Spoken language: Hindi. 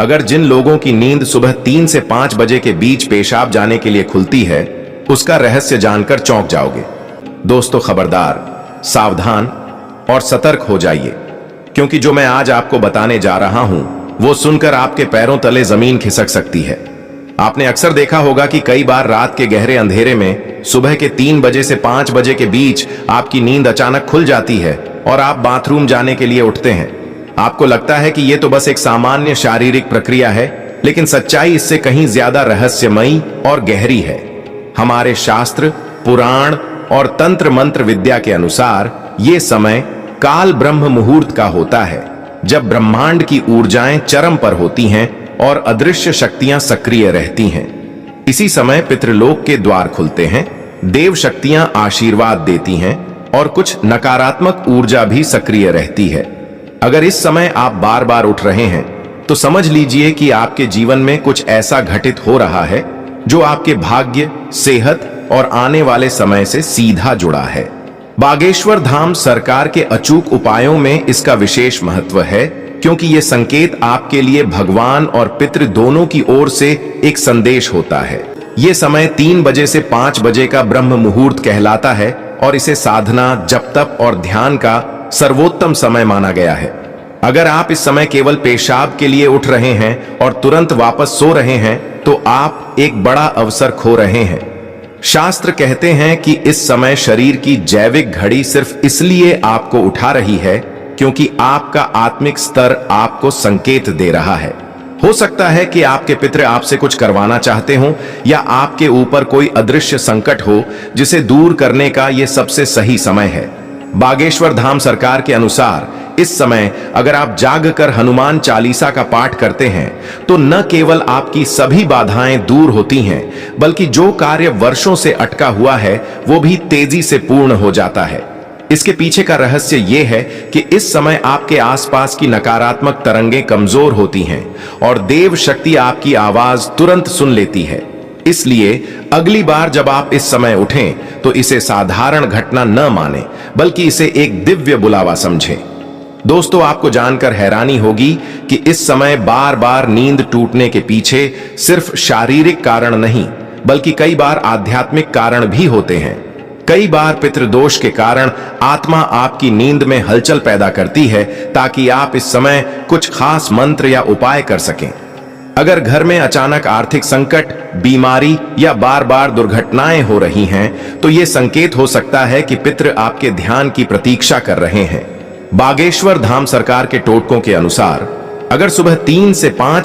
अगर जिन लोगों की नींद सुबह 3 से 5 बजे के बीच पेशाब जाने के लिए खुलती है, उसका रहस्य जानकर चौंक जाओगे। दोस्तों खबरदार, सावधान और सतर्क हो जाइए, क्योंकि जो मैं आज आपको बताने जा रहा हूं वो सुनकर आपके पैरों तले जमीन खिसक सकती है। आपने अक्सर देखा होगा कि कई बार रात के गहरे अंधेरे में सुबह के 3 बजे से 5 बजे के बीच आपकी नींद अचानक खुल जाती है और आप बाथरूम जाने के लिए उठते हैं। आपको लगता है कि यह तो बस एक सामान्य शारीरिक प्रक्रिया है, लेकिन सच्चाई इससे कहीं ज्यादा रहस्यमयी और गहरी है। हमारे शास्त्र, पुराण और तंत्र मंत्र विद्या के अनुसार यह समय काल ब्रह्म मुहूर्त का होता है, जब ब्रह्मांड की ऊर्जाएं चरम पर होती हैं और अदृश्य शक्तियां सक्रिय रहती हैं। इसी समय पितृलोक के द्वार खुलते हैं, देव शक्तियां आशीर्वाद देती हैं और कुछ नकारात्मक ऊर्जा भी सक्रिय रहती है। अगर इस समय आप बार बार उठ रहे हैं तो समझ लीजिए कि आपके जीवन में कुछ ऐसा घटित हो रहा है जो आपके भाग्य, सेहत और आने वाले समय से सीधा जुड़ा है। बागेश्वर धाम सरकार के अचूक उपायों में इसका विशेष महत्व है, क्योंकि यह संकेत आपके लिए भगवान और पितृ दोनों की ओर से एक संदेश होता है। यह समय 3 बजे से 5 बजे का ब्रह्म मुहूर्त कहलाता है और इसे साधना, जप तप और ध्यान का सर्वोत्तम समय माना गया है। अगर आप इस समय केवल पेशाब के लिए उठ रहे हैं और तुरंत वापस सो रहे हैं तो आप एक बड़ा अवसर खो रहे हैं। शास्त्र कहते हैं कि इस समय शरीर की जैविक घड़ी सिर्फ इसलिए आपको उठा रही है क्योंकि आपका आत्मिक स्तर आपको संकेत दे रहा है। हो सकता है कि आपके पितृ आपसे कुछ करवाना चाहते हों या आपके ऊपर कोई अदृश्य संकट हो जिसे दूर करने का यह सबसे सही समय है। बागेश्वर धाम सरकार के अनुसार इस समय अगर आप जागकर हनुमान चालीसा का पाठ करते हैं तो न केवल आपकी सभी बाधाएं दूर होती हैं, बल्कि जो कार्य वर्षों से अटका हुआ है वो भी तेजी से पूर्ण हो जाता है। इसके पीछे का रहस्य यह है कि इस समय आपके आसपास की नकारात्मक तरंगें कमजोर होती हैं और देव शक्ति आपकी आवाज तुरंत सुन लेती है। इसलिए अगली बार जब आप इस समय उठें तो इसे साधारण घटना न माने, बल्कि इसे एक दिव्य बुलावा समझें। दोस्तों, आपको जानकर हैरानी होगी कि इस समय बार बार नींद टूटने के पीछे सिर्फ शारीरिक कारण नहीं, बल्कि कई बार आध्यात्मिक कारण भी होते हैं। कई बार पितृदोष के कारण आत्मा आपकी नींद में हलचल पैदा करती है ताकि आप इस समय कुछ खास मंत्र या उपाय कर सकें। अगर घर में अचानक आर्थिक संकट, बीमारी या बार बार दुर्घटनाएं हो रही हैं, तो यह संकेत हो सकता है कि पितृ आपके ध्यान की प्रतीक्षा कर रहे हैं। बागेश्वर धाम सरकार के टोटकों के अनुसार अगर सुबह 3 से 5